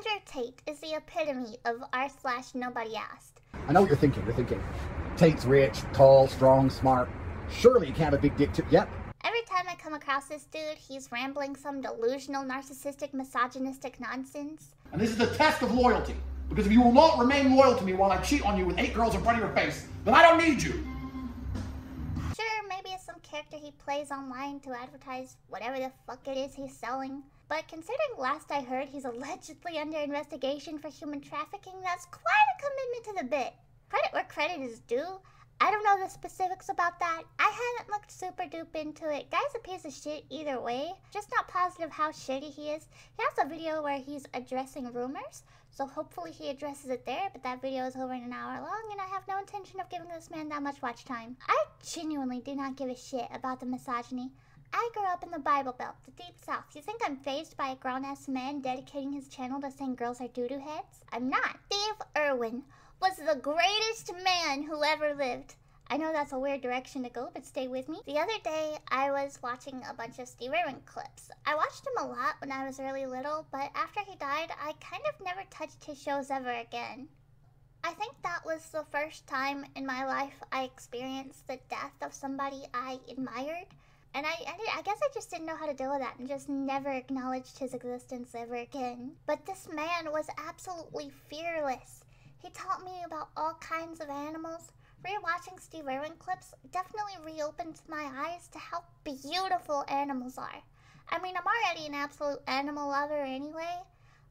Andrew Tate is the epitome of r/nobody asked. I know what you're thinking. You're thinking, Tate's rich, tall, strong, smart. Surely he can't have a big dick too. Yep. Every time I come across this dude, he's rambling some delusional, narcissistic, misogynistic nonsense. And this is the test of loyalty. Because if you will not remain loyal to me while I cheat on you with 8 girls in front of your face, then I don't need you. Sure, maybe it's some character he plays online to advertise whatever the fuck it is he's selling. But considering last I heard he's allegedly under investigation for human trafficking, that's quite a commitment to the bit. Credit where credit is due. I don't know the specifics about that. I haven't looked super dupe into it. Guy's a piece of shit either way. Just not positive how shitty he is. He has a video where he's addressing rumors, so hopefully he addresses it there, but that video is over an hour long and I have no intention of giving this man that much watch time. I genuinely do not give a shit about the misogyny. I grew up in the Bible Belt, the Deep South. You think I'm fazed by a grown-ass man dedicating his channel to saying girls are doo-doo heads? I'm not. Steve Irwin was the greatest man who ever lived. I know that's a weird direction to go, but stay with me. The other day, I was watching a bunch of Steve Irwin clips. I watched him a lot when I was really little, but after he died, I kind of never touched his shows ever again. I think that was the first time in my life I experienced the death of somebody I admired. And I guess I just didn't know how to deal with that and just never acknowledged his existence ever again. But this man was absolutely fearless. He taught me about all kinds of animals. Rewatching Steve Irwin clips definitely reopened my eyes to how beautiful animals are. I mean, I'm already an absolute animal lover anyway.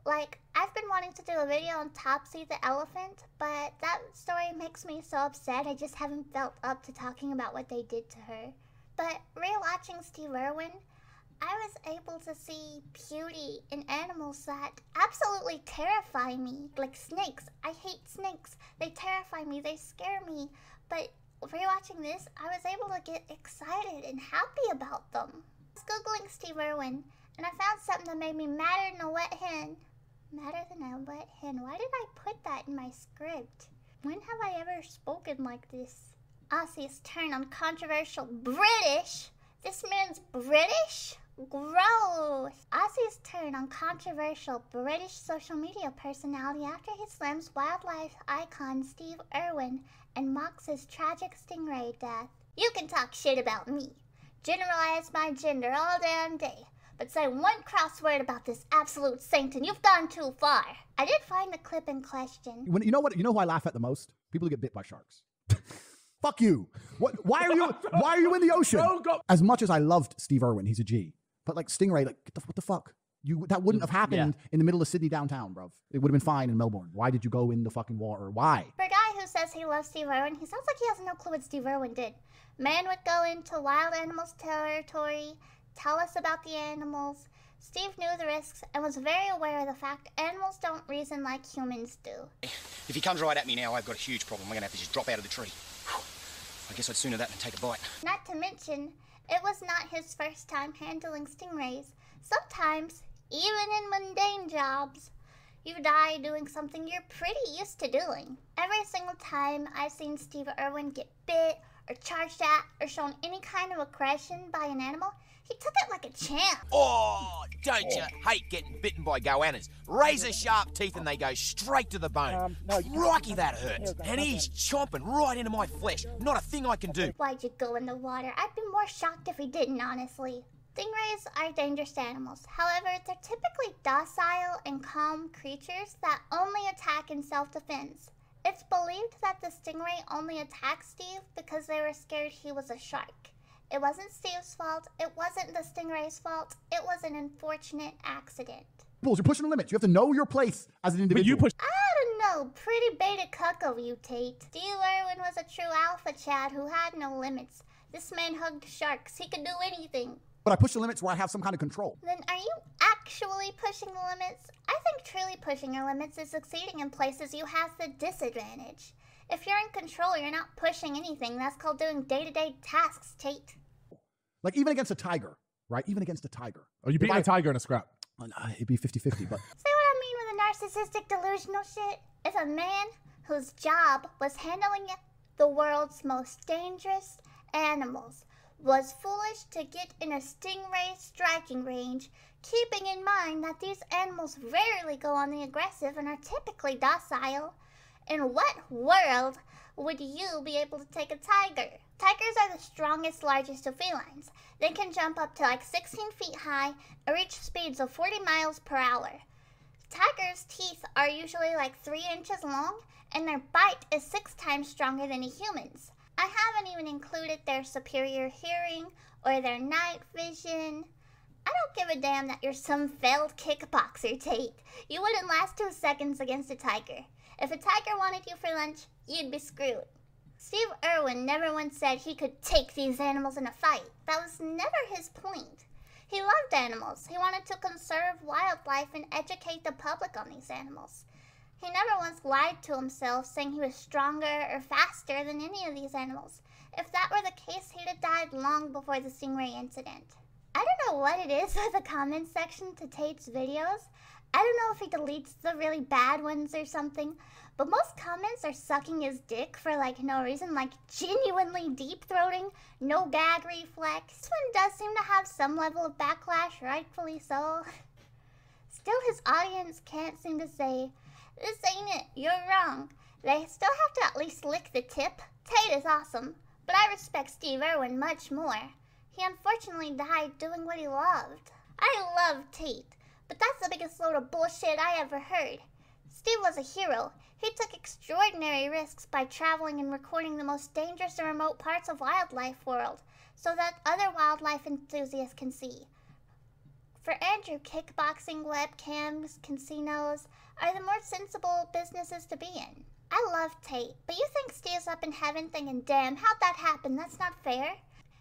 Like, I've been wanting to do a video on Topsy the elephant, but that story makes me so upset I just haven't felt up to talking about what they did to her. But rewatching Steve Irwin, I was able to see beauty in animals that absolutely terrify me. Like snakes. I hate snakes. They terrify me. They scare me. But rewatching this, I was able to get excited and happy about them. I was Googling Steve Irwin, and I found something that made me madder than a wet hen. Madder than a wet hen. Why did I put that in my script? When have I ever spoken like this? Aussie's turn on controversial British. This man's British? Gross! Aussie's turn on controversial British social media personality after he slams wildlife icon Steve Irwin and mocks his tragic stingray death. You can talk shit about me, generalize my gender all damn day, but say one crossword about this absolute saint and you've gone too far. I did find the clip in question. You know what? You know who I laugh at the most? People who get bit by sharks. Fuck you. What? Why are you in the ocean? As much as I loved Steve Irwin, he's a G. But like stingray, like what the fuck? That wouldn't have happened in the middle of Sydney downtown, bro. It would have been fine in Melbourne. Why did you go in the fucking water? Why? For a guy who says he loves Steve Irwin, he sounds like he has no clue what Steve Irwin did. Man would go into wild animals territory, tell us about the animals. Steve knew the risks and was very aware of the fact animals don't reason like humans do. If he comes right at me now, I've got a huge problem. We're gonna have to just drop out of the tree. I guess I'd sooner that than take a bite. Not to mention, it was not his first time handling stingrays. Sometimes, even in mundane jobs, you die doing something you're pretty used to doing. Every single time I've seen Steve Irwin get bit or charged at or shown any kind of aggression by an animal, he took it like a champ. Oh, don't you hate getting bitten by goannas? Razor sharp teeth and they go straight to the bone. Crikey, that hurts. And he's chomping right into my flesh. Not a thing I can do. Why'd you go in the water? I'd be more shocked if he didn't, honestly. Stingrays are dangerous animals. However, they're typically docile and calm creatures that only attack in self-defense. It's believed that the stingray only attacked Steve because they were scared he was a shark. It wasn't Steve's fault. It wasn't the stingray's fault. It was an unfortunate accident. You're pushing the limits. You have to know your place as an individual. I don't know. Pretty beta cuck of you, Tate. Steve Irwin was a true alpha chad who had no limits. This man hugged sharks. He could do anything. But I push the limits where I have some kind of control. Then are you actually pushing the limits? I think truly pushing your limits is succeeding in places you have the disadvantage. If you're in control, you're not pushing anything. That's called doing day-to-day tasks, Tate. Like even against a tiger, right? Even against a tiger. Oh, you beat a tiger in a scrap. It'd be 50-50, but... See what I mean with the narcissistic delusional shit? If a man whose job was handling the world's most dangerous animals was foolish to get in a stingray striking range, keeping in mind that these animals rarely go on the aggressive and are typically docile. In what world would you be able to take a tiger? Tigers are the strongest, largest of felines. They can jump up to like 16 feet high and reach speeds of 40 miles per hour. Tigers' teeth are usually like 3 inches long, and their bite is 6 times stronger than a human's. I haven't even included their superior hearing or their night vision. I don't give a damn that you're some failed kickboxer, Tate. You wouldn't last 2 seconds against a tiger. If a tiger wanted you for lunch, you'd be screwed. Steve Irwin never once said he could take these animals in a fight. That was never his point. He loved animals. He wanted to conserve wildlife and educate the public on these animals. He never once lied to himself, saying he was stronger or faster than any of these animals. If that were the case, he'd have died long before the stingray incident. I don't know what it is with the comment section to Tate's videos. I don't know if he deletes the really bad ones or something, but most comments are sucking his dick for like no reason, like genuinely deep-throating, no gag reflex. This one does seem to have some level of backlash, rightfully so. Still, his audience can't seem to say, "This ain't it, you're wrong." They still have to at least lick the tip. Tate is awesome, but I respect Steve Irwin much more. He unfortunately died doing what he loved. I love Tate, but that's the biggest load of bullshit I ever heard. Steve was a hero. He took extraordinary risks by traveling and recording the most dangerous and remote parts of wildlife world so that other wildlife enthusiasts can see. For Andrew, kickboxing, webcams, casinos are the more sensible businesses to be in. I love Tate, but you think Steve's up in heaven thinking, damn, how'd that happen? That's not fair.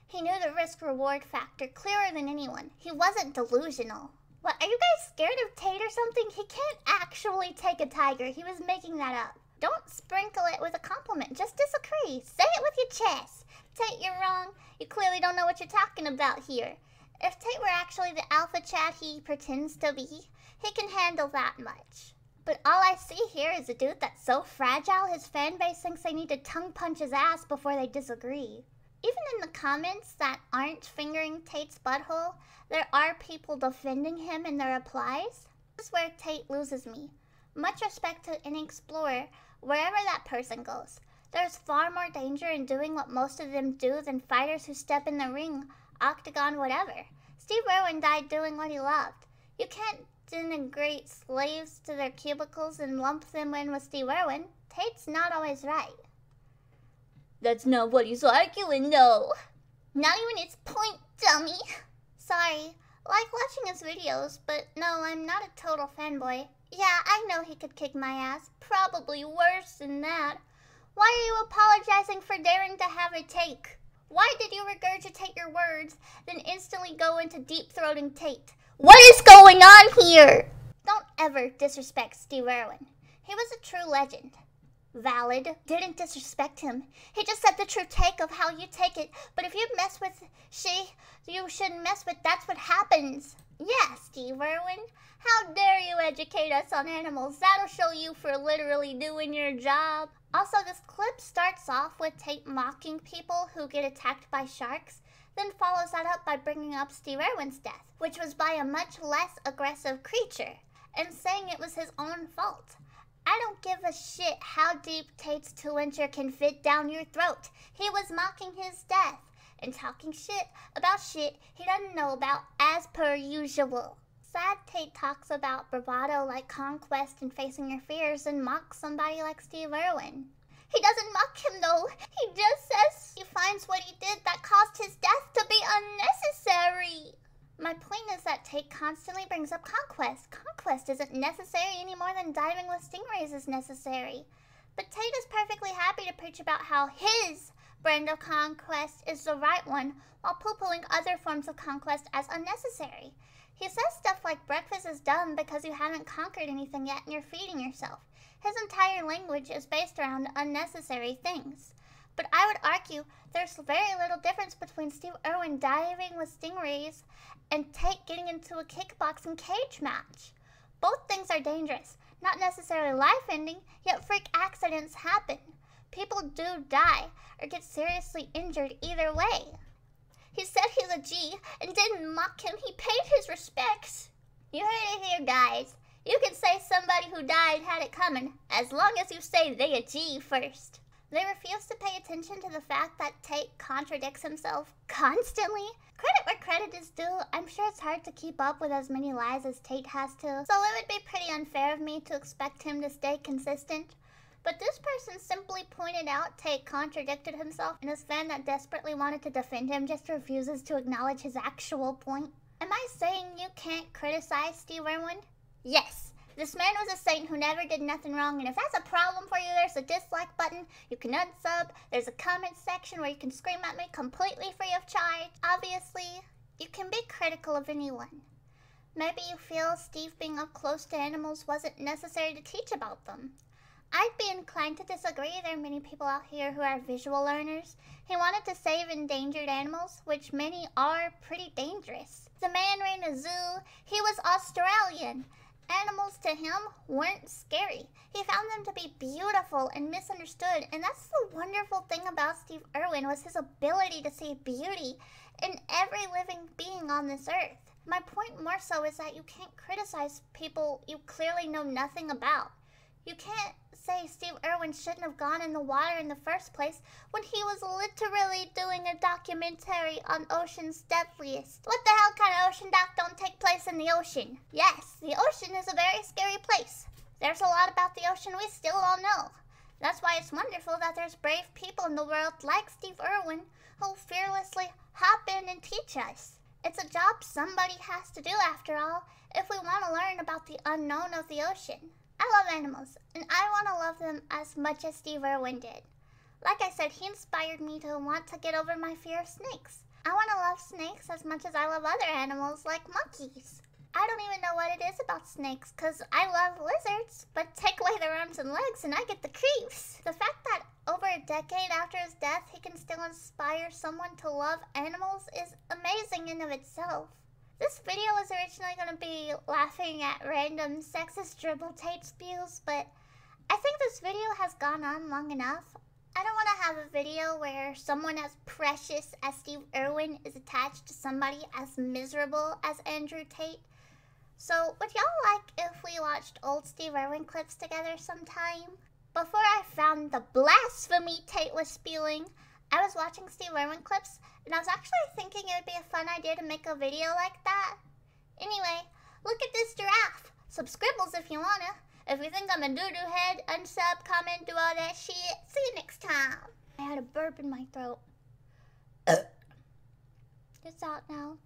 He knew the risk-reward factor clearer than anyone. He wasn't delusional. What, are you guys scared of Tate or something? He can't actually take a tiger. He was making that up. Don't sprinkle it with a compliment. Just disagree. Say it with your chest. Tate, you're wrong. You clearly don't know what you're talking about here. If Tate were actually the alpha chat he pretends to be, he can handle that much. But all I see here is a dude that's so fragile his fan base thinks they need to tongue punch his ass before they disagree. Even in the comments that aren't fingering Tate's butthole, there are people defending him in their replies. This is where Tate loses me. Much respect to any explorer, wherever that person goes. There's far more danger in doing what most of them do than fighters who step in the ring, octagon, whatever. Steve Irwin died doing what he loved. You can't denigrate slaves to their cubicles and lump them in with Steve Irwin. Tate's not always right. That's not what he's arguing, though. Not even its point, dummy. Sorry, like watching his videos, but no, I'm not a total fanboy. Yeah, I know he could kick my ass. Probably worse than that. Why are you apologizing for daring to have a take? Why did you regurgitate your words, then instantly go into deep-throating Tate? What is going on here? Don't ever disrespect Steve Irwin. He was a true legend. Valid. Didn't disrespect him. He just said the true take of how you take it. But if you mess with you shouldn't mess with, that's what happens. Yeah, Steve Irwin. How dare you educate us on animals? That'll show you for literally doing your job. Also, this clip starts off with Tate mocking people who get attacked by sharks, then follows that up by bringing up Steve Irwin's death, which was by a much less aggressive creature, and saying it was his own fault. I don't give a shit how deep Tate's 2-incher can fit down your throat. He was mocking his death and talking shit about shit he doesn't know about, as per usual. Sad Tate talks about bravado like conquest and facing your fears and mocks somebody like Steve Irwin. He doesn't mock him though. He just says he finds what he did that caused his death to be unnecessary. My point is that Tate constantly brings up conquest. Conquest isn't necessary any more than diving with stingrays is necessary. But Tate is perfectly happy to preach about how his brand of conquest is the right one, while poo-pooing other forms of conquest as unnecessary. He says stuff like breakfast is dumb because you haven't conquered anything yet and you're feeding yourself. His entire language is based around unnecessary things. But I would argue there's very little difference between Steve Irwin diving with stingrays and Tate getting into a kickboxing cage match. Both things are dangerous, not necessarily life-ending, yet freak accidents happen. People do die or get seriously injured either way. He said he's a G and didn't mock him. He paid his respects. You heard it here, guys. You can say somebody who died had it coming, as long as you say they a G first. They refuse to pay attention to the fact that Tate contradicts himself constantly. Credit where credit is due. I'm sure it's hard to keep up with as many lies as Tate has to, so it would be pretty unfair of me to expect him to stay consistent. But this person simply pointed out Tate contradicted himself, and his fan that desperately wanted to defend him just refuses to acknowledge his actual point. Am I saying you can't criticize Steve Irwin? Yes. This man was a saint who never did nothing wrong, and if that's a problem for you, there's a dislike button, you can unsub, there's a comment section where you can scream at me completely free of charge. Obviously, you can be critical of anyone. Maybe you feel Steve being up close to animals wasn't necessary to teach about them. I'd be inclined to disagree. There are many people out here who are visual learners. He wanted to save endangered animals, which many are pretty dangerous. The man ran a zoo. He was Australian. Animals to him weren't scary. He found them to be beautiful and misunderstood, and that's the wonderful thing about Steve Irwin was his ability to see beauty in every living being on this earth. My point more so is that you can't criticize people you clearly know nothing about. You can't say Steve Irwin shouldn't have gone in the water in the first place when he was literally doing a documentary on ocean's deadliest. What the hell kind of ocean doc don't take place in the ocean? Yes, the ocean is a very scary place. There's a lot about the ocean we still don't know. That's why it's wonderful that there's brave people in the world like Steve Irwin who fearlessly hop in and teach us. It's a job somebody has to do after all if we want to learn about the unknown of the ocean. I love animals, and I want to love them as much as Steve Irwin did. Like I said, he inspired me to want to get over my fear of snakes. I want to love snakes as much as I love other animals like monkeys. I don't even know what it is about snakes, because I love lizards, but take away their arms and legs and I get the creeps. The fact that over a decade after his death, he can still inspire someone to love animals is amazing in of itself. This video was originally going to be laughing at random sexist dribble Tate spews, but I think this video has gone on long enough. I don't want to have a video where someone as precious as Steve Irwin is attached to somebody as miserable as Andrew Tate. So would y'all like if we watched old Steve Irwin clips together sometime? Before I found the blasphemy Tate was spewing, I was watching Steve Irwin clips, and I was actually thinking it would be a fun idea to make a video like that. Anyway, look at this giraffe. Subscribbles if you wanna. If you think I'm a doo-doo head, unsub, comment, do all that shit. See you next time. I had a burp in my throat. It's out now.